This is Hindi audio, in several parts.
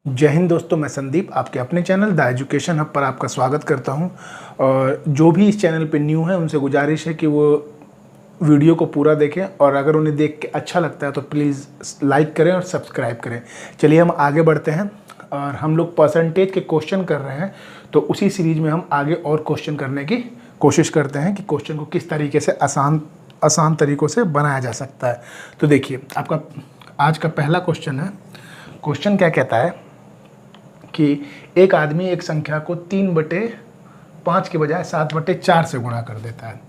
जय हिंद दोस्तों, मैं संदीप आपके अपने चैनल द एजुकेशन हब पर आपका स्वागत करता हूं। और जो भी इस चैनल पे न्यू है उनसे गुजारिश है कि वो वीडियो को पूरा देखें और अगर उन्हें देख के अच्छा लगता है तो प्लीज़ लाइक करें और सब्सक्राइब करें। चलिए हम आगे बढ़ते हैं और हम लोग परसेंटेज के क्वेश्चन कर रहे हैं, तो उसी सीरीज में हम आगे और क्वेश्चन करने की कोशिश करते हैं कि क्वेश्चन को किस तरीके से आसान तरीक़ों से बनाया जा सकता है। तो देखिए, आपका आज का पहला क्वेश्चन है। क्वेश्चन क्या कहता है कि एक आदमी एक संख्या को 3/5 के बजाय 7/4 से गुणा कर देता है।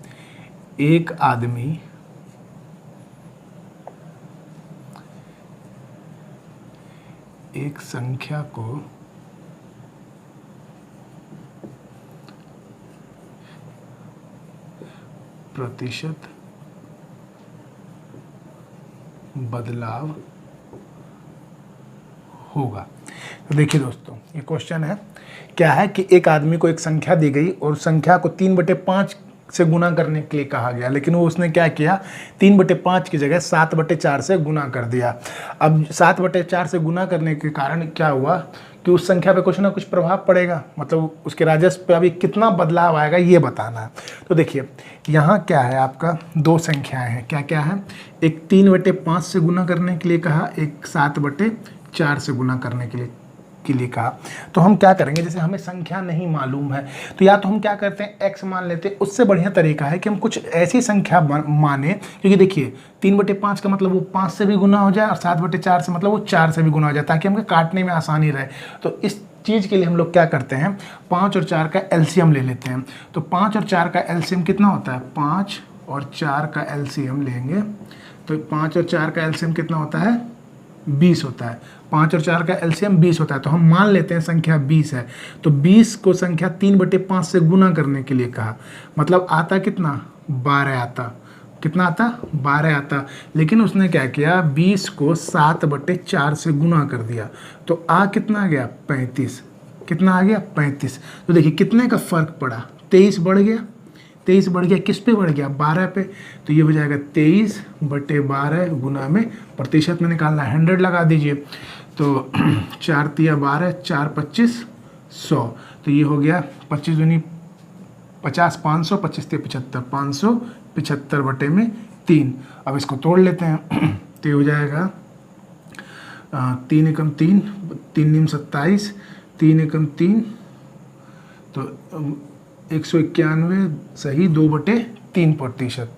एक आदमी एक संख्या को प्रतिशत बदलाव होगा। तो देखिए दोस्तों, ये क्वेश्चन है क्या है कि एक आदमी को एक संख्या दी गई और संख्या को 3/5 से गुना करने के लिए कहा गया, लेकिन वो उसने क्या किया, 3/5 की जगह 7/4 से गुना कर दिया। अब 7/4 से गुना करने के कारण क्या हुआ कि उस संख्या पे कुछ ना कुछ प्रभाव पड़ेगा, मतलब उसके राजस्व पे अभी कितना बदलाव आएगा ये बताना है। तो देखिए, यहाँ क्या है, आपका दो संख्याएं हैं। क्या क्या है, एक 3/5 से गुना करने के लिए कहा, एक 7/4 से गुना करने के लिए कहा। तो हम क्या करेंगे, जैसे हमें संख्या नहीं मालूम है तो या तो हम क्या करते हैं, x मान लेते हैं। उससे बढ़िया तरीका है कि हम कुछ ऐसी संख्या माने, क्योंकि देखिए 3/5 का मतलब वो 5 से भी गुना हो जाए और 7/4 से मतलब वो 4 से भी गुना हो जाए, ताकि हमें काटने में आसानी रहे। तो इस चीज़ के लिए हम लोग क्या करते हैं, 5 और 4 का एलसीएम ले लेते हैं। तो 5 और 4 का एलसीएम कितना होता है, 5 और 4 का एलसीएम लेंगे तो 5 और 4 का एलसीएम कितना होता है, 20 होता है। 5 और 4 का एलसीएम 20 होता है, तो हम मान लेते हैं संख्या 20 है। तो 20 को संख्या 3/5 से गुना करने के लिए कहा, मतलब आता कितना, 12 आता। कितना आता, 12 आता। लेकिन उसने क्या किया, 20 को 7/4 से गुना कर दिया, तो आ कितना आ गया, 35। कितना आ गया, 35। तो देखिए कितने का फर्क पड़ा, 23 बढ़ गया। 23 बढ़ गया, किस पे बढ़ गया, 12 पे। तो ये हो जाएगा 23/12 गुना में प्रतिशत में निकालना है, 100 लगा दीजिए। तो 4 तिया 12, 4 25 100। तो ये हो गया 25 दूनी 50, 500, 25 तिया 75, 575/3। अब इसको तोड़ लेते हैं तो ये हो जाएगा 3 एकम 3, 3 नीम 27, 3 एकम 3, तो 191 सही 2/3%।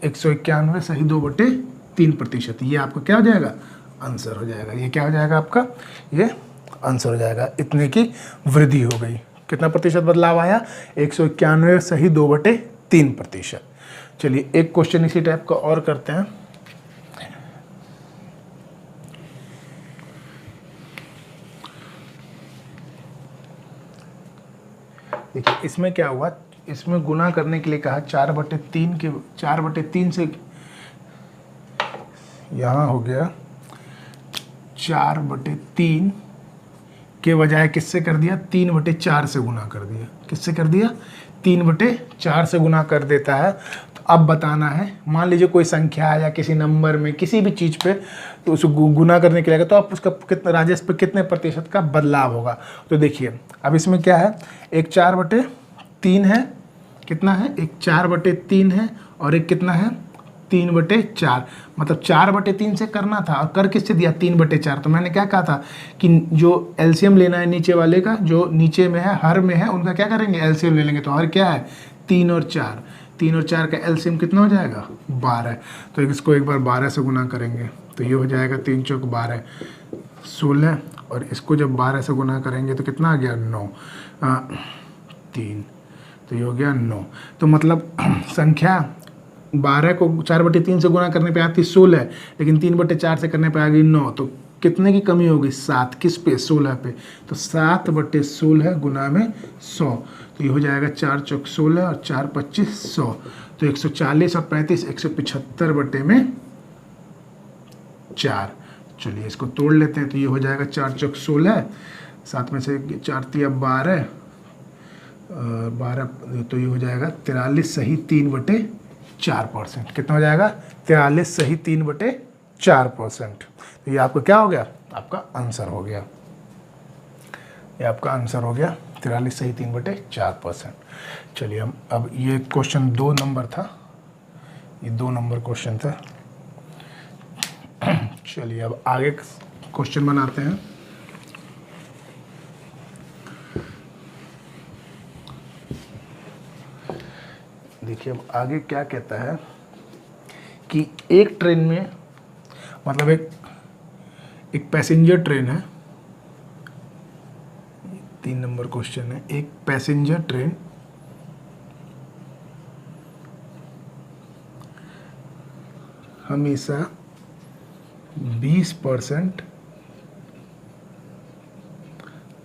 191 सही 2/3%। ये आपका क्या हो जाएगा, आंसर हो जाएगा। ये क्या हो जाएगा आपका, ये आंसर हो जाएगा। इतने की वृद्धि हो गई, कितना प्रतिशत बदलाव आया, 191 सही 2/3%। चलिए एक क्वेश्चन इसी टाइप का और करते हैं। देखिए इसमें क्या हुआ, इसमें गुना करने के लिए कहा 4/3 से, यहाँ हो गया 4/3 के बजाय किससे कर दिया, 3/4 से गुना कर दिया। किससे कर दिया, 3/4 से गुना कर देता है। तो अब बताना है, मान लीजिए कोई संख्या या किसी नंबर में किसी भी चीज़ पे, तो उसको गुना करने के लिए तो आप उसका कितना राजस्व पे कितने प्रतिशत का बदलाव होगा। तो देखिए अब इसमें क्या है, एक 4/3 है, कितना है, एक 4/3 है और एक कितना है, 3/4। मतलब 4/3 से करना था और कर किससे दिया, 3/4। तो मैंने क्या कहा था कि जो एलसीएम लेना है नीचे वाले का, जो नीचे में है, हर में है, उनका क्या करेंगे, एलसीएम ले लेंगे। तो हर क्या है, 3 और 4। 3 और 4 का एलसीएम कितना हो जाएगा, 12। तो इसको एक बार 12 से गुना करेंगे तो ये हो जाएगा 3 चौक 12, 16। और इसको जब 12 से गुना करेंगे तो कितना आ गया, 9, 3। तो ये हो गया 9। तो मतलब संख्या 12 को 4/3 से गुना करने पे आती 16, लेकिन 3/4 से करने पे आ गई 9। तो कितने की कमी होगी, 7। किस पे, 16 पे। तो 7/16 गुना में 100। तो ये हो जाएगा 4 चौक 16 और 4 25 100। तो 140 और 35, 175/4। चलिए इसको तोड़ लेते हैं। तो ये हो जाएगा 4 चौक 16, 7 में से 4 तिया 12, 12, तो ये हो जाएगा 43 सही 3/4%। कितना हो जाएगा, 43 सही 3/4%। तो ये आपका क्या हो गया, आपका आंसर हो गया। ये आपका आंसर हो गया 43 सही 3/4%। चलिए हम अब ये क्वेश्चन 2 नंबर था, ये 2 नंबर क्वेश्चन था। चलिए अब आगे क्वेश्चन बनाते हैं। देखिए अब आगे क्या कहता है कि एक ट्रेन में, मतलब एक पैसेंजर ट्रेन है, 3 नंबर क्वेश्चन है। एक पैसेंजर ट्रेन हमेशा 20%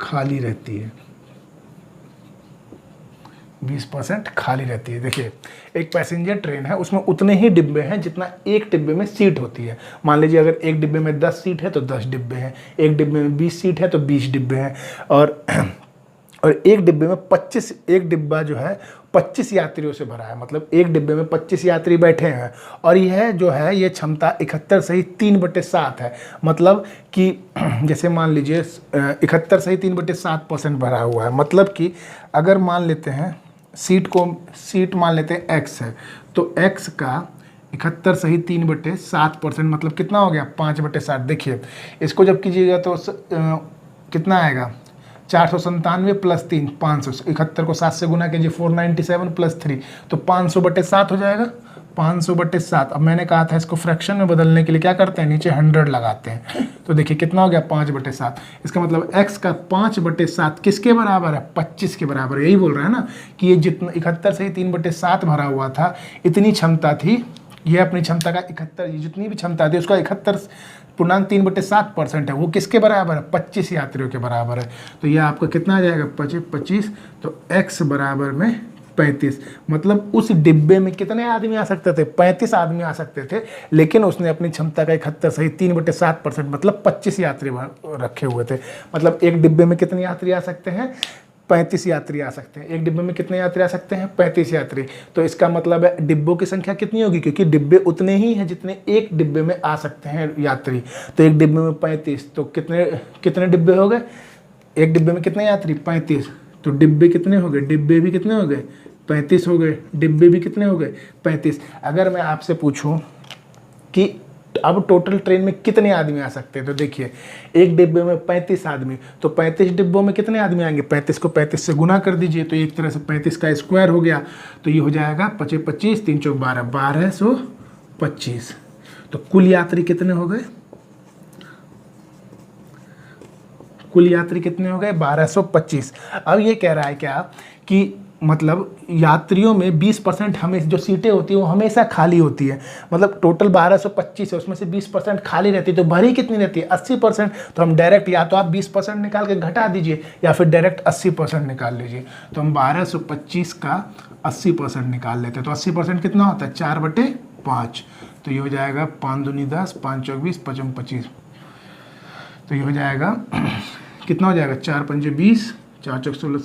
खाली रहती है, 20% खाली रहती है। देखिए एक पैसेंजर ट्रेन है, उसमें उतने ही डिब्बे हैं जितना एक डिब्बे में सीट होती है। मान लीजिए अगर एक डिब्बे में 10 सीट है तो 10 डिब्बे हैं, एक डिब्बे में 20 सीट है तो 20 डिब्बे हैं, और एक डिब्बे में 25, एक डिब्बा जो है 25 यात्रियों से भरा है। मतलब एक डिब्बे में 25 यात्री बैठे हैं और यह जो है ये क्षमता 71 सही 3/7 है। मतलब कि जैसे मान लीजिए 71 सही 3/7% भरा हुआ है। मतलब कि अगर मान लेते हैं सीट मान लेते हैं x है, तो x का 71 सही 3/7% मतलब कितना हो गया 5/7। देखिए इसको जब कीजिएगा तो कितना आएगा 497 प्लस 3 500, 71 को 7 से गुना कीजिए 497 प्लस 3 तो 500/7 हो जाएगा, 500/7। अब मैंने कहा था इसको फ्रैक्शन में बदलने के लिए क्या करते हैं, नीचे 100 लगाते हैं। तो देखिए कितना हो गया 5/7। इसका मतलब x का 5/7 किसके बराबर है, 25 के बराबर। यही बोल रहा है ना कि ये जितना 71 से 3/7 भरा हुआ था, इतनी क्षमता थी, ये अपनी क्षमता का 71, जितनी भी क्षमता थी उसका 71.3/7% है, वो किसके बराबर है, 25 यात्रियों के बराबर है। तो ये आपका कितना आ जाएगा 25, तो x बराबर में 35। मतलब उस डिब्बे में कितने आदमी आ सकते थे, 35 आदमी आ सकते थे, लेकिन उसने अपनी क्षमता का 71 सही 3/7% मतलब 25 यात्री रखे हुए थे। मतलब एक डिब्बे में कितने यात्री आ सकते हैं, 35 यात्री आ सकते हैं। एक डिब्बे में कितने यात्री आ सकते हैं, 35 यात्री। तो इसका मतलब है डिब्बों की संख्या कितनी होगी, क्योंकि डिब्बे उतने ही हैं जितने एक डिब्बे में आ सकते हैं यात्री। तो एक डिब्बे में 35, तो कितने डिब्बे हो गए, एक डिब्बे में कितने यात्री 35, तो डिब्बे कितने हो गए, डिब्बे भी कितने हो गए 35 हो गए, डिब्बे भी कितने हो गए 35। अगर मैं आपसे पूछूं कि अब टोटल ट्रेन में कितने आदमी आ सकते हैं, तो देखिए एक डिब्बे में 35 आदमी, तो 35 डिब्बों में कितने आदमी आएंगे, 35 को 35 से गुना कर दीजिए, तो एक तरह से 35 का स्क्वायर हो गया, तो ये हो जाएगा 25 25 3 चौक 12 1225। तो कुल यात्री कितने हो गए, कुल यात्री कितने हो गए 1225। अब ये कह रहा है क्या कि मतलब यात्रियों में 20% हमें जो सीटें होती है वो हमेशा खाली होती है। मतलब टोटल 1225 है, उसमें से 20% खाली रहती है, तो भरी कितनी रहती है 80%। तो हम डायरेक्ट या तो आप 20% निकाल के घटा दीजिए या फिर डायरेक्ट 80% निकाल लीजिए। तो हम 1225 का 80% निकाल लेते हैं, तो 80% कितना होता है 4/5। तो ये हो जाएगा 5 दूनी 10 5 चौक 20 5 25। तो ये हो जाएगा कितना हो जाएगा 4 पंजे 20 4 चौक 16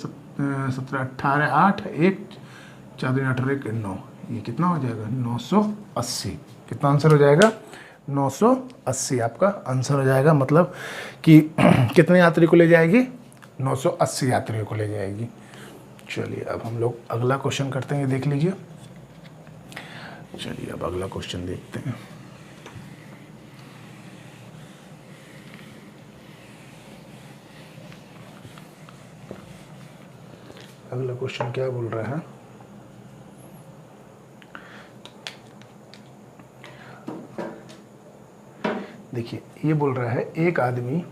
17 18 8 1 4 दूनी 18 1 9, ये कितना हो जाएगा 980। कितना आंसर हो जाएगा 980 आपका आंसर हो जाएगा। मतलब कि कितने यात्री को ले जाएगी 980 यात्रियों को ले जाएगी। चलिए अब हम लोग अगला क्वेश्चन करते हैं, ये देख लीजिए। चलिए अब अगला क्वेश्चन देखते हैं। अगला क्वेश्चन क्या बोल रहा है, देखिए ये बोल रहा है एक आदमी,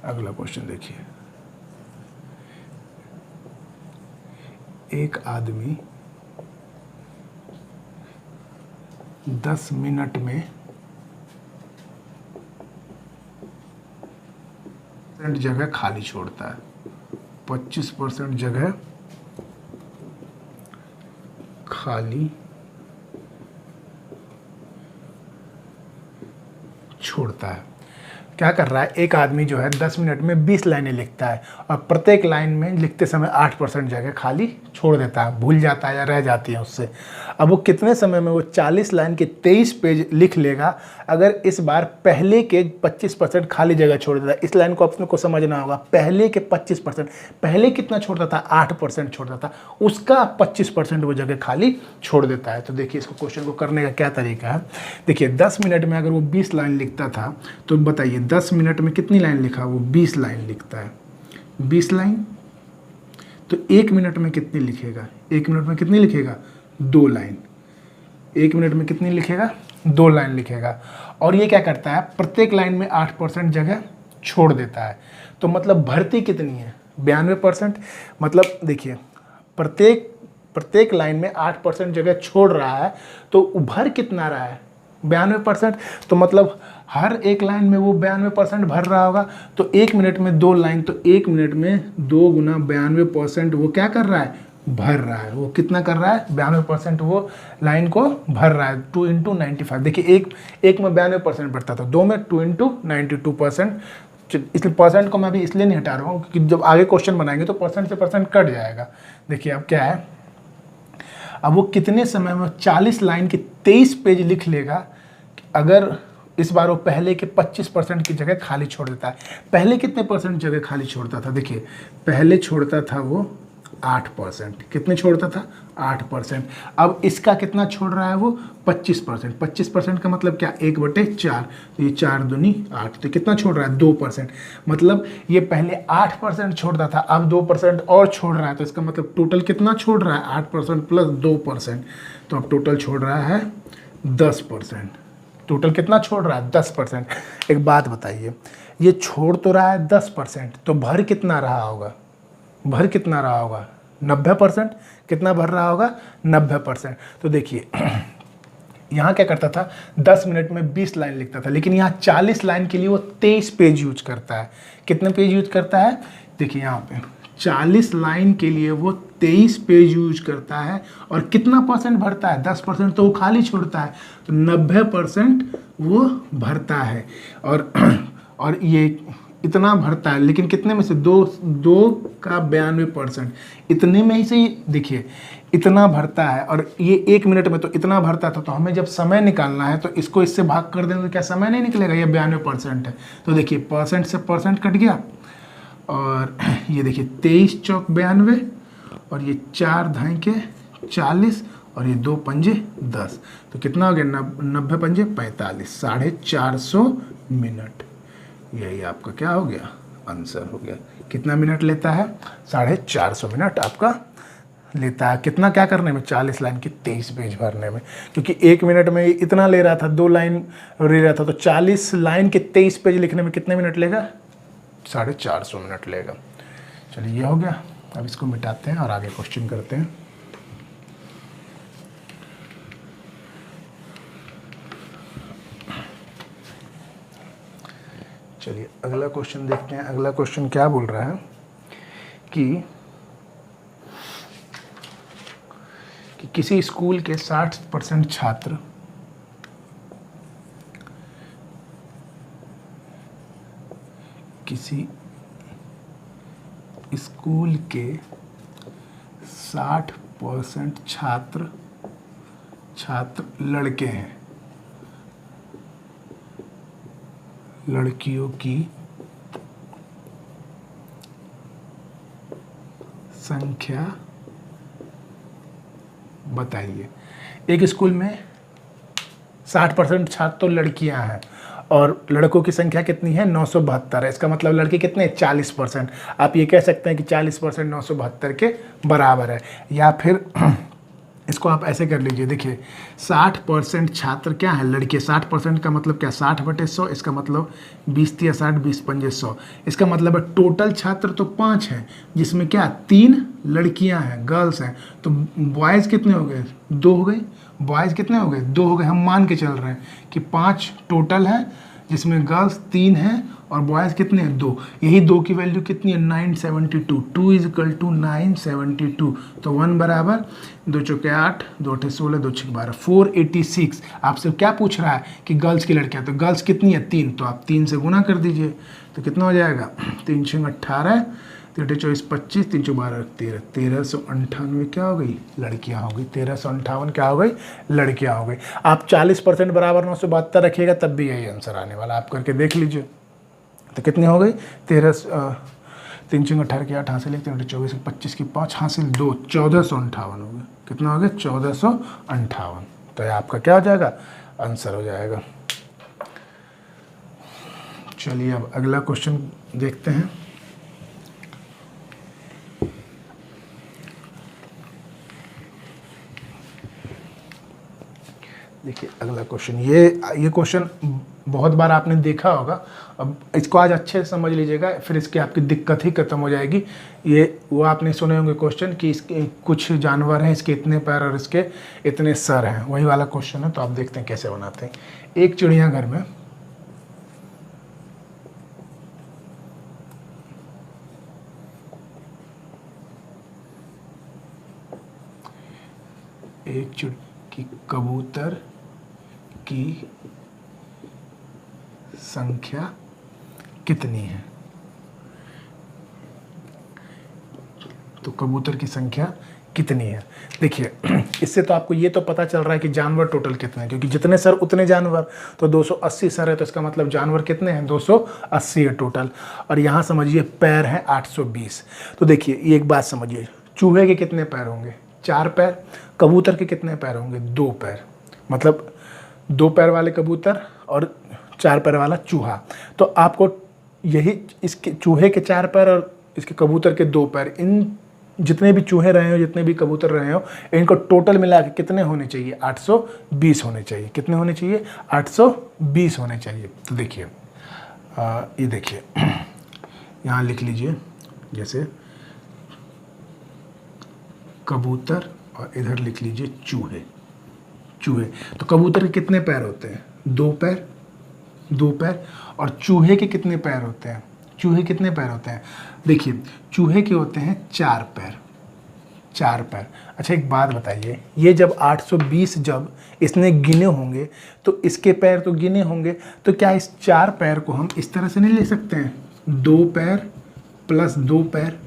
अगला क्वेश्चन देखिए, एक आदमी 10 मिनट में जगह खाली छोड़ता है, 25% जगह खाली छोड़ता है। क्या कर रहा है, एक आदमी जो है 10 मिनट में 20 लाइनें लिखता है और प्रत्येक लाइन में लिखते समय 8% जगह खाली छोड़ देता है, भूल जाता है या रह जाती है उससे। अब वो कितने समय में वो 40 लाइन के 23 पेज लिख लेगा अगर इस बार पहले के 25% खाली जगह छोड़ देता है। इस लाइन को अपने को समझना होगा, पहले के 25%, पहले कितना छोड़ता था, 8% छोड़ता था, उसका 25% वो जगह खाली छोड़ देता है। तो देखिए इसको क्वेश्चन को करने का क्या तरीका है। देखिए 10 मिनट में अगर वो 20 लाइन लिखता था तो बताइए 10 मिनट में कितनी लाइन लिखा, वो 20 लाइन लिखता है, 20 लाइन। तो 1 मिनट में कितनी लिखेगा, 1 मिनट में कितनी लिखेगा, 2 लाइन। 1 मिनट में कितनी लिखेगा, 2 लाइन लिखेगा। और ये क्या करता है, प्रत्येक लाइन में 8% जगह छोड़ देता है। तो मतलब भर्ती कितनी है, 92%। मतलब देखिए प्रत्येक लाइन में 8% जगह छोड़ रहा है तो भर कितना रहा है, 92%। तो मतलब हर एक लाइन में वो 92% भर रहा होगा। तो 1 मिनट में 2 लाइन, तो 1 मिनट में 2 गुना 92% वो क्या कर रहा है, भर रहा है। वो कितना कर रहा है, 92% वो लाइन को भर रहा है। 2 × 95, देखिए एक में 92% भरता था, 2 में 2 × 92%। इसलिए परसेंट को मैं अभी इसलिए नहीं हटा रहा हूँ क्योंकि जब आगे क्वेश्चन बनाएंगे तो परसेंट से परसेंट कट जाएगा। देखिए अब क्या है, अब वो कितने समय में 40 लाइन के 23 पेज लिख लेगा अगर इस बार वो पहले के 25% की जगह खाली छोड़ देता है। पहले कितने परसेंट जगह खाली छोड़ता था, देखिए पहले छोड़ता था वो 8%। कितने छोड़ता था, 8%। अब इसका कितना छोड़ रहा है वो, 25%। 25% का मतलब क्या, 1/4। तो ये 4 दूनी 8, तो कितना छोड़ रहा है, 2%। मतलब ये पहले 8% छोड़ता था, अब 2% और छोड़ रहा है। तो इसका मतलब टोटल कितना छोड़ रहा है, 8% + 2%। तो अब टोटल छोड़ रहा है 10%। टोटल कितना छोड़ रहा है, 10%। एक बात बताइए, ये छोड़ तो रहा है 10%, तो भर कितना रहा होगा, भर कितना रहा होगा, 90%। कितना भर रहा होगा, 90%। तो देखिए यहाँ क्या करता था, 10 मिनट में 20 लाइन लिखता था, लेकिन यहाँ 40 लाइन के लिए वो 23 पेज यूज करता है। कितने पेज यूज करता है, देखिए यहाँ पे 40 लाइन के लिए वो 23 पेज यूज करता है। और कितना परसेंट भरता है, 10% तो वो खाली छोड़ता है। तो 90% वो भरता है। और ये इतना भरता है, लेकिन कितने में से, दो का 92%, इतने में ही से देखिए इतना भरता है। और ये 1 मिनट में तो इतना भरता था। तो हमें जब समय निकालना है तो इसको इससे भाग कर दें तो क्या समय नहीं निकलेगा, ये 92% है। तो देखिए परसेंट से परसेंट कट गया। और ये देखिए 23 चौक 92, और ये 4 धाई के 40, और ये 2 पंजे 10। तो कितना हो गया, 90 पंजे 45, 450 मिनट। यही आपका क्या हो गया, आंसर हो गया। कितना मिनट लेता है, 450 मिनट आपका लेता है। कितना क्या करने में, 40 लाइन की 23 पेज भरने में। क्योंकि 1 मिनट में इतना ले रहा था, 2 लाइन ले रहा था, तो 40 लाइन के 23 पेज लिखने में कितने मिनट लेगा, 450 मिनट लेगा। चलिए ये हो गया। अब इसको मिटाते हैं और आगे क्वेश्चन करते हैं। चलिए अगला क्वेश्चन देखते हैं। अगला क्वेश्चन क्या बोल रहा है कि किसी स्कूल के 60% छात्र किसी स्कूल के 60% छात्र लड़के हैं। लड़कियों की संख्या बताइए। एक स्कूल में 60% छात्र तो लड़कियां हैं और लड़कों की संख्या कितनी है, 972 है। इसका मतलब लड़के कितने, 40%। आप ये कह सकते हैं कि 40% 972 के बराबर है। या फिर इसको आप ऐसे कर लीजिए, देखिए 60% छात्र क्या है, लड़के। 60% का मतलब क्या, 60/100। इसका मतलब 20 × 60, 20 × 100। इसका मतलब है टोटल छात्र तो 5 हैं, जिसमें क्या 3 लड़कियां हैं, गर्ल्स हैं। तो बॉयज़ कितने हो गए, 2 हो गए। बॉयज़ कितने हो गए, 2 हो गए। हम मान के चल रहे हैं कि 5 टोटल हैं, जिसमें गर्ल्स 3 हैं और बॉयज़ कितने हैं 2, यही 2 की वैल्यू कितनी है 972, 2 इज इक्वल टू 972, तो 1 बराबर 2 चौके 8, 2 अठे 16, 2 छः 12, 486। आपसे क्या पूछ रहा है कि गर्ल्स की लड़कियां, तो गर्ल्स कितनी है 3, तो आप 3 से गुना कर दीजिए, तो कितना हो जाएगा 3 छः 18, 3 24 25, 3 चौ 12 13, 1398 क्या हो गई लड़कियां हो गई, 1358 क्या हो गई लड़कियां हो गई। आप 40% बराबर 972 रखिएगा तब भी यही आंसर आने वाला, आप करके देख लीजिए। तो कितनी हो गई 3 छः 18 की 8 हासिल 1, 3 24 की 25 की 5 हासिल 2, 1458 हो गया। कितना हो गया 1458। तो ये आपका क्या हो जाएगा आंसर हो जाएगा। चलिए अब अगला क्वेश्चन देखते हैं। देखिए अगला क्वेश्चन, ये क्वेश्चन बहुत बार आपने देखा होगा। अब इसको आज अच्छे से समझ लीजिएगा, फिर इसकी आपकी दिक्कत ही खत्म हो जाएगी। ये वो आपने सुने होंगे क्वेश्चन कि इसके कुछ जानवर हैं, इसके इतने पैर और इसके इतने सर हैं, वही वाला क्वेश्चन है। तो आप देखते हैं कैसे बनाते हैं। एक चिड़ियाघर में कबूतर की संख्या कितनी है? तो कबूतर की संख्या कितनी है? देखिए इससे तो आपको ये तो पता चल रहा है कि जानवर टोटल कितने हैं, क्योंकि जितने सर उतने जानवर, तो 280 सर है, तो इसका मतलब जानवर कितने हैं 280 है टोटल। और यहाँ समझिए पैर हैं 820। तो देखिए ये एक बात समझिए, चूहे के कितने पैर होंगे 4 पैर, कबूतर के कितने पैर होंगे 2 पैर, मतलब 2 पैर वाले कबूतर और 4 पैर वाला चूहा। तो आपको यही इसके चूहे के 4 पैर और इसके कबूतर के 2 पैर, इन जितने भी चूहे रहे हो जितने भी कबूतर रहे हो इनको टोटल मिला के कितने होने चाहिए 820 होने चाहिए। कितने होने चाहिए 820 होने चाहिए। तो देखिए ये देखिए यहाँ लिख लीजिए, जैसे कबूतर और इधर लिख लीजिए चूहे। तो कबूतर के कितने पैर होते हैं 2 पैर, 2 पैर। और चूहे के कितने पैर होते हैं? चूहे कितने पैर होते हैं? देखिए चूहे के होते हैं 4 पैर, 4 पैर। अच्छा एक बात बताइए, ये जब 820 जब इसने गिने होंगे तो इसके पैर तो गिने होंगे, तो क्या इस 4 पैर को हम इस तरह से नहीं लिख सकते हैं 2 पैर प्लस 2 पैर,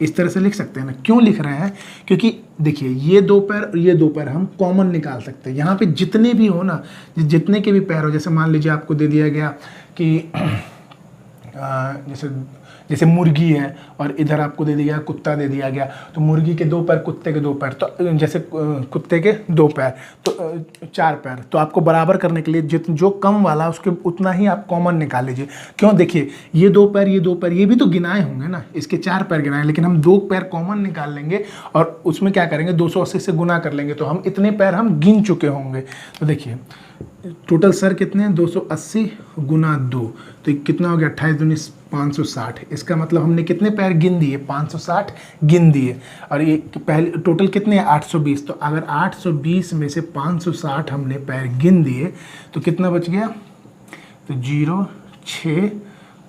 इस तरह से लिख सकते हैं ना? क्यों लिख रहे हैं? क्योंकि देखिए ये 2 पैर और ये 2 पैर हम कॉमन निकाल सकते हैं। यहाँ पे जितने भी हो ना, जितने के भी पैर हो, जैसे मान लीजिए आपको दे दिया गया कि जैसे मुर्गी है और इधर आपको दे दिया कुत्ता दे दिया गया, तो मुर्गी के 2 पैर कुत्ते के 2 पैर, तो जैसे कुत्ते के 2 पैर तो 4 पैर। तो आपको बराबर करने के लिए जो कम वाला उसके उतना ही आप कॉमन निकाल लीजिए। क्यों? देखिए ये 2 पैर ये 2 पैर ये भी तो गिनाए होंगे ना, इसके 4 पैर गिनाए, लेकिन हम 2 पैर कॉमन निकाल लेंगे और उसमें क्या करेंगे 280 से गुना कर लेंगे, तो हम इतने पैर हम गिन चुके होंगे। तो देखिए टोटल सर कितने हैं 280 गुना 2, तो कितना हो गया 28 दूनी 560। इसका मतलब हमने कितने पैर गिन दिए 560 गिन दिए। और ये पहले टोटल कितने हैं 820, तो अगर 820 में से 560 हमने पैर गिन दिए तो कितना बच गया? तो 0 6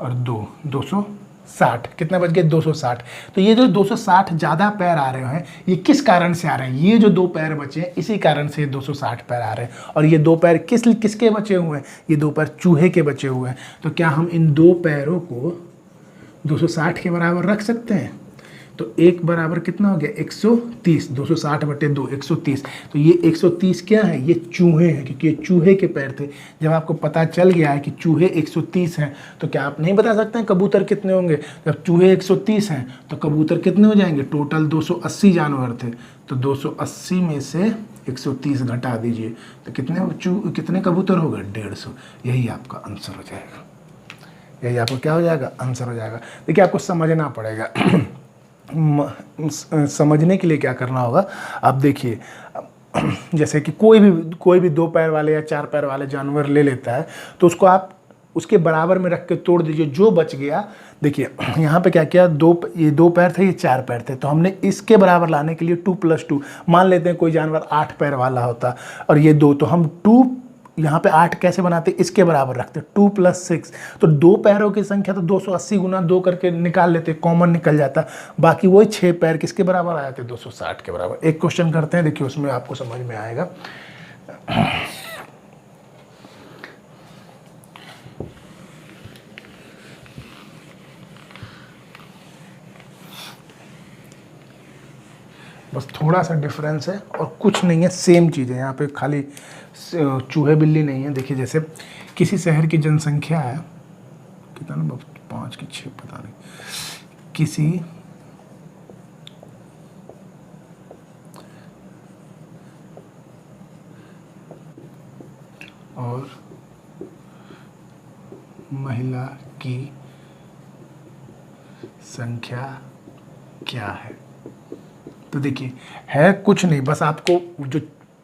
और 2 260। कितना बच गया 260। तो ये जो 260 ज़्यादा पैर आ रहे हैं ये किस कारण से आ रहे हैं? ये जो 2 पैर बचे हैं इसी कारण से ये 260 पैर आ रहे हैं। और ये 2 पैर किसके बचे हुए हैं? ये 2 पैर चूहे के बचे हुए हैं। तो क्या हम इन 2 पैरों को 260 के बराबर रख सकते हैं? तो 1 बराबर कितना हो गया 130, 260 बटे 2 130। तो ये 130 क्या है? ये चूहे हैं, क्योंकि ये चूहे के पैर थे। जब आपको पता चल गया है कि चूहे 130 हैं तो क्या आप नहीं बता सकते हैं कबूतर कितने होंगे? जब चूहे 130 हैं तो कबूतर कितने हो जाएंगे? टोटल 280 जानवर थे, तो 280 में से 130 घटा दीजिए तो कितने कबूतर हो गए 150। यही आपका आंसर हो जाएगा। यही आपको क्या हो जाएगा? आंसर हो जाएगा। देखिए आपको समझना पड़ेगा। समझने के लिए क्या करना होगा, आप देखिए जैसे कि कोई भी 2 पैर वाले या 4 पैर वाले जानवर ले लेता है तो उसको आप उसके बराबर में रख के तोड़ दीजिए, जो बच गया। देखिए यहाँ पे क्या किया, ये 2 पैर थे ये 4 पैर थे, तो हमने इसके बराबर लाने के लिए 2 + 2, मान लेते हैं कोई जानवर 8 पैर वाला होता और ये 2, तो हम 2 यहाँ पे 8 कैसे बनाते, इसके बराबर रखते 2 + 6, तो 2 पैरों की संख्या तो 280 गुना 2 करके निकाल लेते, कॉमन निकल जाता, बाकी वही 6 पैर किसके बराबर आ जाते, 260 के बराबर। एक क्वेश्चन करते हैं, देखिए उसमें आपको समझ में आएगा। बस थोड़ा सा डिफरेंस है और कुछ नहीं है, सेम चीज़ है। यहाँ पे खाली चूहे बिल्ली नहीं है। देखिए जैसे किसी शहर की जनसंख्या है कितना ना, 5 की 6 पता नहीं, किसी और महिला की संख्या क्या है। तो देखिए है कुछ नहीं, बस आपको जो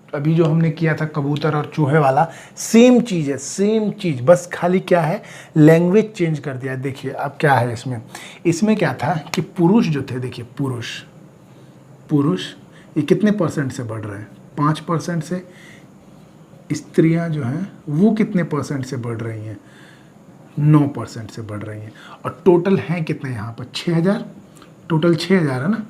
अभी जो हमने किया था कबूतर और चूहे वाला, सेम चीज़ है, सेम चीज़, बस खाली क्या है, लैंग्वेज चेंज कर दिया। देखिए अब क्या है इसमें क्या था कि पुरुष जो थे, देखिए पुरुष ये कितने % से बढ़ रहे हैं, 5% से। स्त्रियां जो हैं वो कितने % से बढ़ रही हैं, 9% से बढ़ रही हैं। और टोटल हैं कितने यहाँ पर, 6000, टोटल 6000 है ना।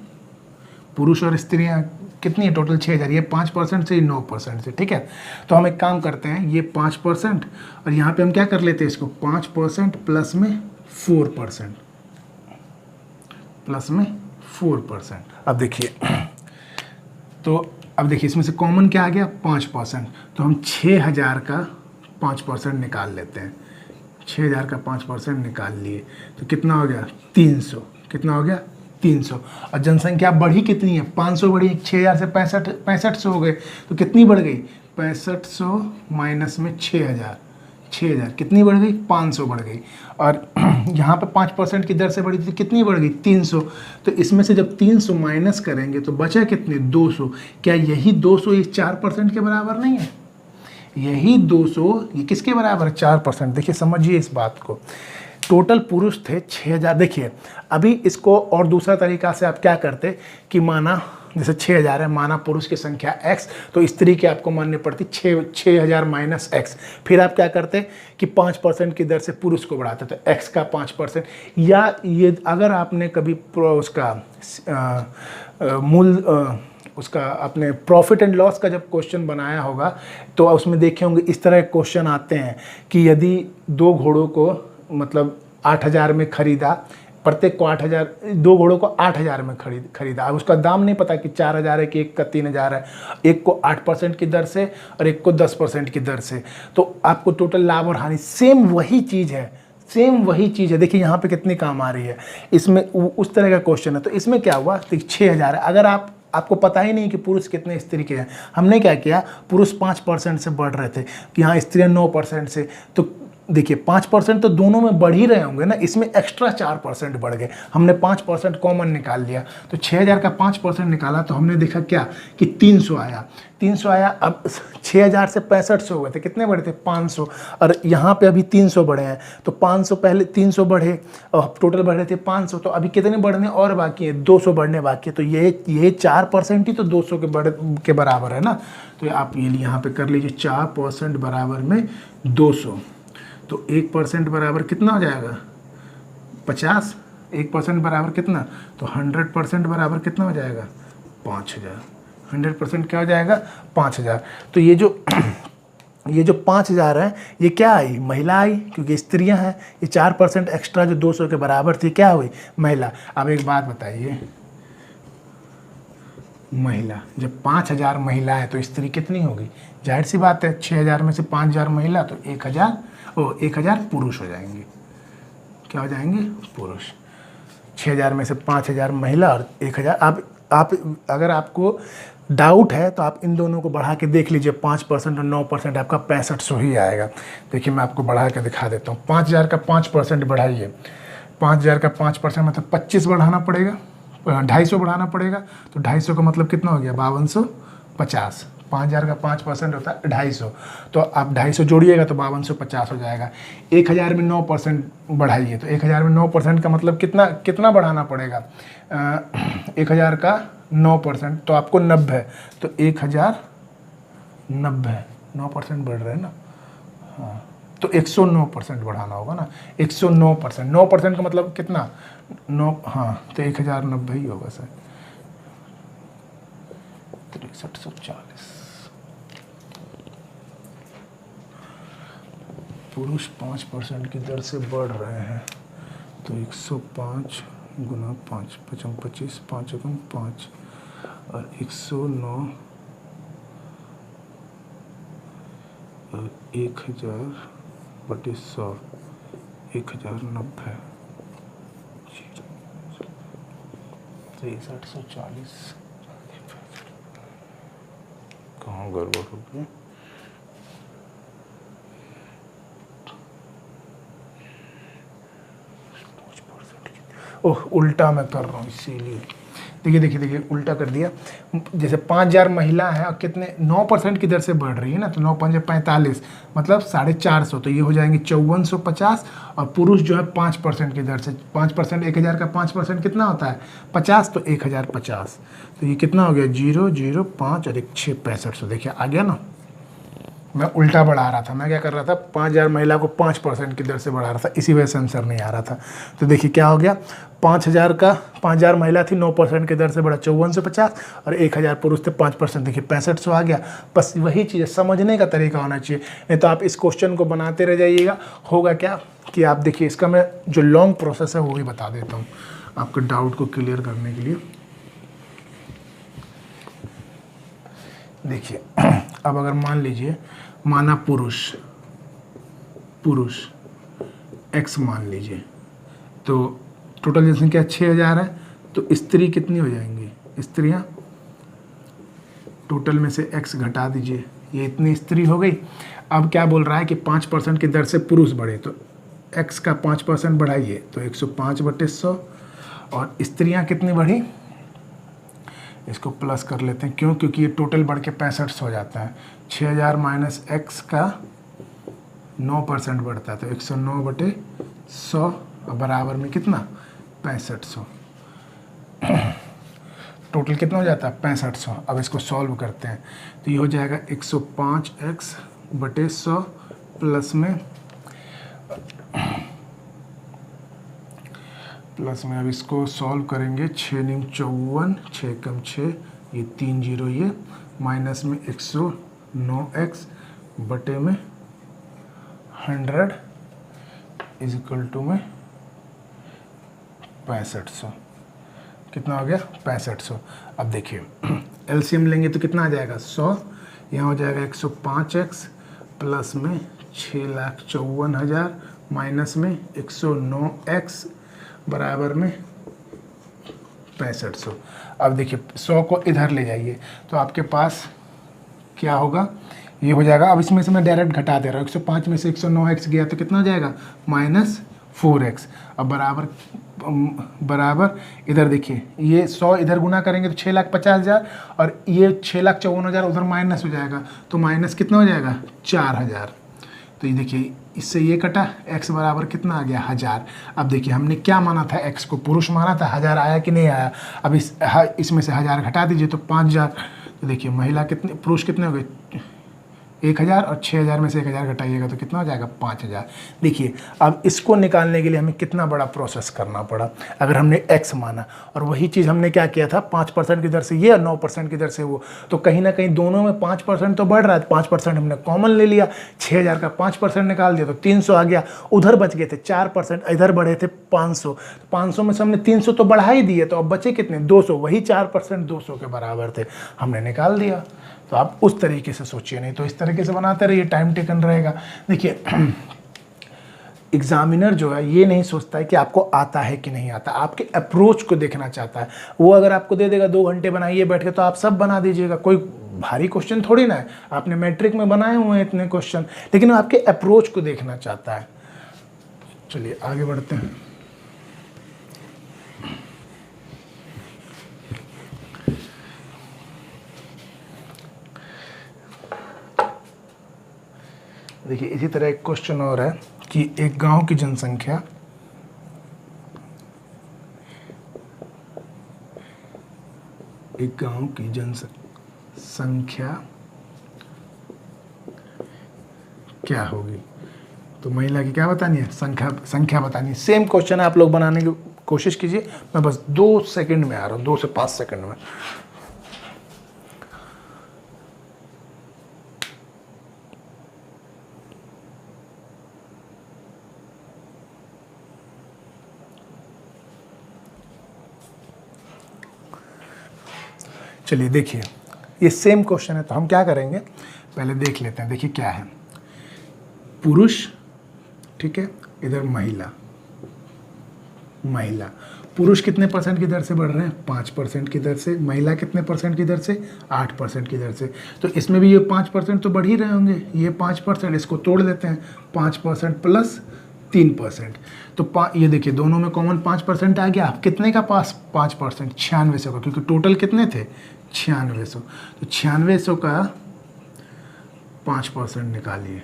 पुरुष और स्त्रियां कितनी है, टोटल 6000, ये 5% से, 9% से, ठीक है। तो हम एक काम करते हैं, ये 5% और यहाँ पे हम क्या कर लेते हैं, इसको 5% प्लस में 4%, प्लस में 4%। अब देखिए, तो अब देखिए इसमें से कॉमन क्या आ गया, 5%, तो हम 6000 का 5% निकाल लेते हैं। 6000 का 5% निकाल लिए तो कितना हो गया, 300। कितना हो गया, 300। और जनसंख्या बढ़ी कितनी है, 500 बढ़ी, 6000 से 6500 हो गए, तो कितनी बढ़ गई, 6500 माइनस में 6000, कितनी बढ़ गई, 500 बढ़ गई। और यहाँ पे 5% की दर से बढ़ी थी, कितनी बढ़ गई, 300। तो इसमें से जब 300 माइनस करेंगे तो बचा कितने, 200। क्या यही 200 ये 4% के बराबर नहीं है, यही 200 ये किसके बराबर है, 4%। देखिए समझिए इस बात को, टोटल पुरुष थे 6000। देखिए अभी इसको और दूसरा तरीका से आप क्या करते कि माना जैसे 6000 है, माना पुरुष की संख्या x, तो स्त्री की आपको माननी पड़ती 6000 माइनस x। फिर आप क्या करते कि 5% की दर से पुरुष को बढ़ाते, तो x का 5%। या ये अगर आपने कभी उसका उसका अपने प्रॉफिट एंड लॉस का जब क्वेश्चन बनाया होगा तो उसमें देखे होंगे इस तरह के क्वेश्चन आते हैं कि यदि 2 घोड़ों को मतलब 8000 में खरीदा, प्रत्येक को 8000, 2 घोड़ों को 8000 में खरीदा। अब उसका दाम नहीं पता कि 4000 है कि एक का 3000 है, एक को 8% की दर से और एक को 10% की दर से, तो आपको टोटल लाभ और हानि सेम वही चीज़ है, सेम वही चीज़ है। देखिए यहाँ पे कितनी काम आ रही है, इसमें उस तरह का क्वेश्चन है। तो इसमें क्या हुआ, 6000 है। अगर आपको पता ही नहीं कि पुरुष कितने स्त्री के हैं, हमने क्या किया, पुरुष 5% से बढ़ रहे थे, यहाँ स्त्रियाँ 9% से, तो देखिए 5% तो दोनों में बढ़ ही रहे होंगे ना, इसमें एक्स्ट्रा 4% बढ़ गए। हमने 5% कॉमन निकाल लिया, तो 6000 का 5% निकाला तो हमने देखा क्या कि 300 आया, 300 आया। अब 6000 से 6500 हो गए थे, कितने बढ़े थे, 500, और यहाँ पे अभी 300 बढ़े हैं, तो 500 पहले 300 बढ़े और टोटल बढ़े थे 500, तो अभी कितने बढ़ने और बाकी है, 200 बढ़ने बाकी है। तो ये 4% ही तो 200 के बराबर है ना। तो आप ये यहाँ पे कर लीजिए, 4% बराबर में 200, तो 1% बराबर कितना हो जाएगा, 50। 1% बराबर कितना, तो 100% बराबर कितना हो जाएगा, 5000। 100% क्या हो जाएगा, 5000। तो ये जो 5000 है ये क्या आई, महिला आई, क्योंकि स्त्रियां हैं। ये 4% एक्स्ट्रा जो 200 के बराबर थी क्या हुई, महिला। अब एक बात बताइए, महिला जब 5000 महिला है तो स्त्री कितनी होगी, जाहिर सी बात है 6000 में से 5000 महिला, तो 1000 पुरुष हो जाएंगे। क्या हो जाएंगे, पुरुष। 6000 में से 5000 महिला और 1000। आप अगर आपको डाउट है तो आप इन दोनों को बढ़ा के देख लीजिए, 5% और 9%, आपका 6500 ही आएगा। देखिए मैं आपको बढ़ा के दिखा देता हूँ। 5000 का 5% बढ़ाइए, 5000 का 5% मतलब 25 बढ़ाना पड़ेगा, 250 बढ़ाना पड़ेगा, तो 250 का मतलब कितना हो गया, 5250। 5000 का 5% होता है 250, तो आप 250 जोड़िएगा तो 5250 हो जाएगा। 1000 में 9% बढ़ाइए, तो 1000 में 9% का मतलब कितना बढ़ाना पड़ेगा, 1000 का 9% तो आपको 90, तो 1090, 9% बढ़ रहे हैं ना, हाँ, तो 109% बढ़ाना होगा ना, 109%, 9% का मतलब कितना, 9, हाँ तो 1090 ही होगा सर, 6340। पुरुष 5% की दर से बढ़ रहे हैं, तो 105 गुना 5, 55 25, 5 एकम 5, और 109 और 1000/100, 1090, 6340। कहाँ गड़बड़ हो गई? ओह, उल्टा मैं कर रहा हूँ इसीलिए। देखिए उल्टा कर दिया। जैसे 5000 महिला है और कितने 9% की दर से बढ़ रही है ना, तो 9 5 45, मतलब 450, तो ये हो जाएंगे 5450। और पुरुष जो है 5% की दर से, 5%, 1000 का 5% कितना होता है 50, तो 1050। तो ये कितना हो गया 005 और 1 6 6500। देखिए आ गया ना, मैं उल्टा बढ़ा रहा था। मैं क्या कर रहा था, 5000 महिला को 5% की दर से बढ़ा रहा था, इसी वजह से आंसर नहीं आ रहा था। तो देखिए क्या हो गया, 5000 महिला थी, 9% की दर से बढ़ा 5450, और 1000 पुरुष थे 5%, देखिए 6500 आ गया। बस वही चीज़ है, समझने का तरीका होना चाहिए, नहीं तो आप इस क्वेश्चन को बनाते रह जाइएगा। होगा क्या कि आप देखिए, इसका मैं जो लॉन्ग प्रोसेस है वो भी बता देता हूँ आपके डाउट को क्लियर करने के लिए। देखिए अब अगर मान लीजिए, माना पुरुष x मान लीजिए, तो टोटल जनसंख्या 6000 है, तो स्त्री कितनी हो जाएंगी, स्त्रियां टोटल में से x घटा दीजिए, ये इतनी स्त्री हो गई। अब क्या बोल रहा है कि 5% की दर से पुरुष बढ़े, तो x का 5% बढ़ाइए, तो 105/100, और स्त्रियां कितनी बढ़ी, इसको प्लस कर लेते हैं, क्यों, क्योंकि ये टोटल बढ़ के 6500 हो जाता है। 6000 माइनस x का 9% बढ़ता है, तो 109/100, बराबर में कितना 6500। टोटल कितना हो जाता है 6500। अब इसको सॉल्व करते हैं, तो ये हो जाएगा 105x/100 प्लस में अब इसको सॉल्व करेंगे, 6 9 54, 6 कम 6, ये 3 0, ये माइनस में 109x बटे में 100 इज इक्वल टू में 6500। कितना हो गया 6500। अब देखिए एलसीएम लेंगे तो कितना आ जाएगा 100, यहाँ हो जाएगा 105x प्लस में 6,54,000 माइनस में 109x बराबर में 6500। अब देखिए 100 को इधर ले जाइए, तो आपके पास क्या होगा, ये हो जाएगा। अब इसमें से मैं डायरेक्ट घटा दे रहा हूँ, 105 में से 109x गया तो कितना हो जाएगा -4x। अब बराबर इधर देखिए, ये 100 इधर गुना करेंगे तो 6,50,000, और ये 6,54,000 उधर माइनस हो जाएगा, तो माइनस कितना हो जाएगा 4000। तो ये देखिए इससे ये कटा, x बराबर कितना आ गया 1000। अब देखिए हमने क्या माना था, x को पुरुष माना था, 1000 आया कि नहीं आया। अब इसमें से 1000 घटा दीजिए तो 5000। तो देखिए महिला कितने, पुरुष कितने हो गए 1000, और 6000 में से 1000 घटाइएगा तो कितना हो जाएगा 5000। देखिए अब इसको निकालने के लिए हमें कितना बड़ा प्रोसेस करना पड़ा, अगर हमने x माना, और वही चीज़ हमने क्या किया था 5% की दर से ये और 9% की दर से वो, तो कहीं ना कहीं दोनों में 5% तो बढ़ रहा है, 5% हमने कॉमन ले लिया, 6000 का 5% निकाल दिया तो 300 आ गया, उधर बच गए थे 4%, इधर बढ़े थे 500, तो 500 में से हमने 300 तो बढ़ा ही दिए, तो अब बचे कितने 200, वही 4% 200 के बराबर थे, हमने निकाल दिया। तो आप उस तरीके से सोचिए, नहीं तो इस तरीके से बनाते रहिए, टाइम टेकन रहेगा। देखिए एग्जामिनर जो है ये नहीं सोचता है कि आपको आता है कि नहीं आता, आपके अप्रोच को देखना चाहता है। वो अगर आपको दे देगा 2 घंटे बनाइए बैठ के, तो आप सब बना दीजिएगा, कोई भारी क्वेश्चन थोड़ी ना है, आपने मैट्रिक में बनाए हुए हैं इतने क्वेश्चन, लेकिन वो आपके अप्रोच को देखना चाहता है। चलिए आगे बढ़ते हैं। देखिए इसी तरह एक क्वेश्चन और है कि एक गांव की जनसंख्या क्या होगी। तो महिला की क्या बतानी है, संख्या बतानी है। सेम क्वेश्चन है, आप लोग बनाने की कोशिश कीजिए। मैं बस 2 सेकंड में आ रहा हूँ, 2 से 5 सेकंड में। चलिए देखिए, ये सेम क्वेश्चन है, तो हम क्या करेंगे, पहले देख लेते हैं। देखिए क्या है, पुरुष, ठीक है, इधर महिला। पुरुष कितने परसेंट की दर से बढ़ रहे हैं, 5% की दर से। महिला कितने परसेंट की दर से, 8% की दर से। तो इसमें भी ये 5% तो बढ़ ही रहे होंगे। ये 5%, इसको तोड़ देते हैं, 5% प्लस 3%। तो ये देखिए दोनों में कॉमन 5% आ गया। कितने का पास 5%, 9600 का, क्योंकि टोटल कितने थे 9600। तो 9600 का 5% निकालिए,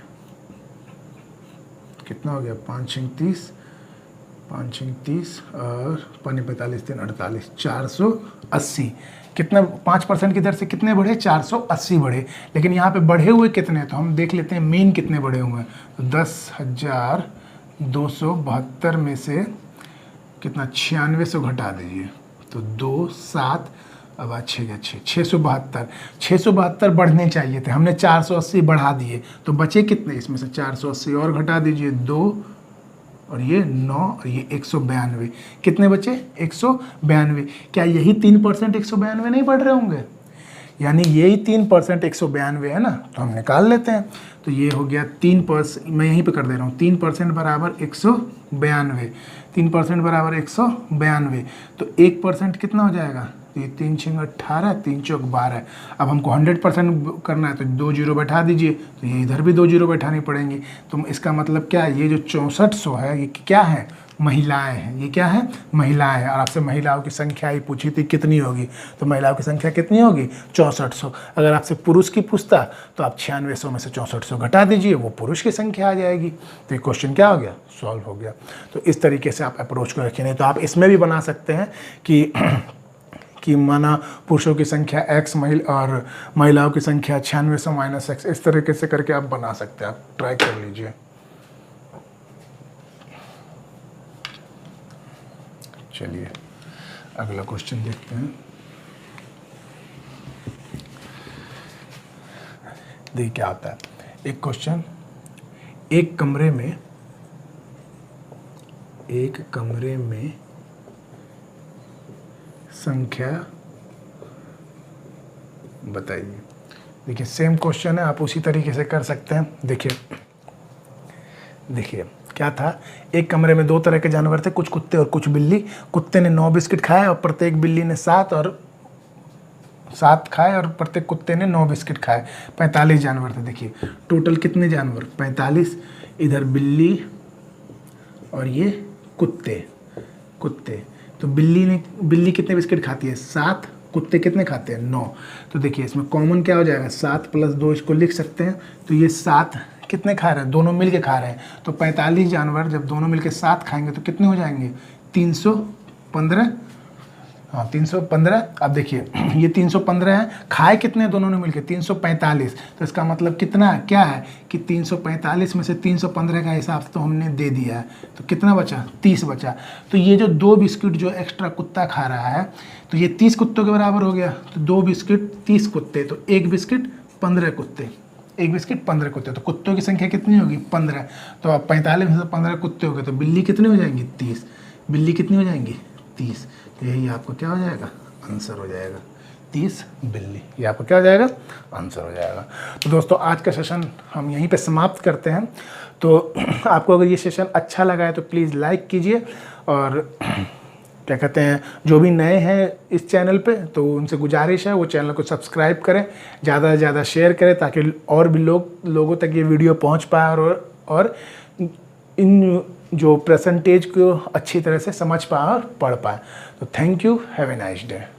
कितना हो गया, 5 30, 5 30 और 5 45 3 48, 480। कितना 5% की दर से कितने बढ़े, 480 बढ़े। लेकिन यहाँ पे बढ़े हुए कितने, तो हम देख लेते हैं मेन कितने बढ़े हुए हैं। तो 10,272 में से कितना 9600 घटा दीजिए, तो 2 7, अब 672 बढ़ने चाहिए थे, हमने 480 बढ़ा दिए। तो बचे कितने, इसमें से 480 और घटा दीजिए, 2 और ये 9 और ये 192। कितने बचे, 192। क्या यही 3% 192 नहीं बढ़ रहे होंगे, यानी यही 3% 192 है ना। तो हम निकाल लेते हैं। तो ये हो गया 3%, मैं यहीं पे कर दे रहा हूँ, 3% बराबर 192, 3% बराबर 192। तो 1% कितना हो जाएगा, ये 3 6 18, 3 4 12। अब हमको 100% करना है, तो 2 जीरो बैठा दीजिए, तो ये इधर भी 2 जीरो बैठानी पड़ेंगी। तो इसका मतलब क्या है, ये जो 6400 है, ये क्या है, महिलाएं हैं। ये क्या है, महिलाएं हैं। और आपसे महिलाओं की संख्या ही पूछी थी कितनी होगी, तो महिलाओं की संख्या कितनी होगी, 6400। अगर आपसे पुरुष की पूछता तो आप 9600 में से 6400 घटा दीजिए, वो पुरुष की संख्या आ जाएगी। तो ये क्वेश्चन क्या हो गया, सॉल्व हो गया। तो इस तरीके से आप अप्रोच को रखें। नहीं तो आप इसमें भी बना सकते हैं कि माना पुरुषों की संख्या x और महिलाओं की संख्या 9600 माइनस x, इस तरीके से करके आप बना सकते हैं। आप ट्राई कर लीजिए। चलिए अगला क्वेश्चन देखते हैं। देखिए क्या आता है, एक क्वेश्चन, एक कमरे में संख्या बताइए। देखिए सेम क्वेश्चन है, आप उसी तरीके से कर सकते हैं। देखिए क्या था, एक कमरे में 2 तरह के जानवर थे, कुछ कुत्ते और कुछ बिल्ली। कुत्ते ने 9 बिस्किट खाए और प्रत्येक बिल्ली ने 7 खाए और प्रत्येक कुत्ते ने 9 बिस्किट खाए। 45 जानवर थे। देखिए टोटल कितने जानवर, 45। इधर बिल्ली और ये कुत्ते। तो बिल्ली कितने बिस्किट खाती है, 7। कुत्ते कितने खाते हैं, 9। तो देखिए इसमें कॉमन क्या हो जाएगा, 7 + 2, इसको लिख सकते हैं। तो ये 7 कितने खा रहे हैं, दोनों मिल के खा रहे हैं। तो 45 जानवर जब दोनों मिल के 7 खाएंगे तो कितने हो जाएंगे, 315। हाँ 315। अब देखिए ये 315 है, खाए कितने दोनों ने मिलके, 345। तो इसका मतलब कितना है, क्या है कि 345 में से 315 का हिसाब तो हमने दे दिया है। तो कितना बचा, 30 बचा। तो ये जो 2 बिस्किट जो एक्स्ट्रा कुत्ता खा रहा है, तो ये 30 कुत्तों के बराबर हो गया। तो 2 बिस्किट 30 कुत्ते, तो 1 बिस्किट 15 कुत्ते, 1 बिस्किट 15 कुत्ते। तो कुत्तों की संख्या कितनी होगी, 15। तो अब 45 में से 15 कुत्ते हो गए, तो बिल्ली कितनी हो जाएंगी, 30। बिल्ली कितनी हो जाएंगी, 30। तो यही आपको क्या हो जाएगा, आंसर हो जाएगा, 30 बिल्ली। ये आपको क्या हो जाएगा, आंसर हो जाएगा। तो दोस्तों आज का सेशन हम यहीं पे समाप्त करते हैं। तो आपको अगर ये सेशन अच्छा लगा है तो प्लीज़ लाइक कीजिए, और क्या कहते हैं, जो भी नए हैं इस चैनल पे तो उनसे गुजारिश है वो चैनल को सब्सक्राइब करें, ज़्यादा से ज़्यादा शेयर करें, ताकि और भी लोगों तक ये वीडियो पहुंच पाए और इन जो परसेंटेज को अच्छी तरह से समझ पाए और पढ़ पाए। तो thank you, have a nice day.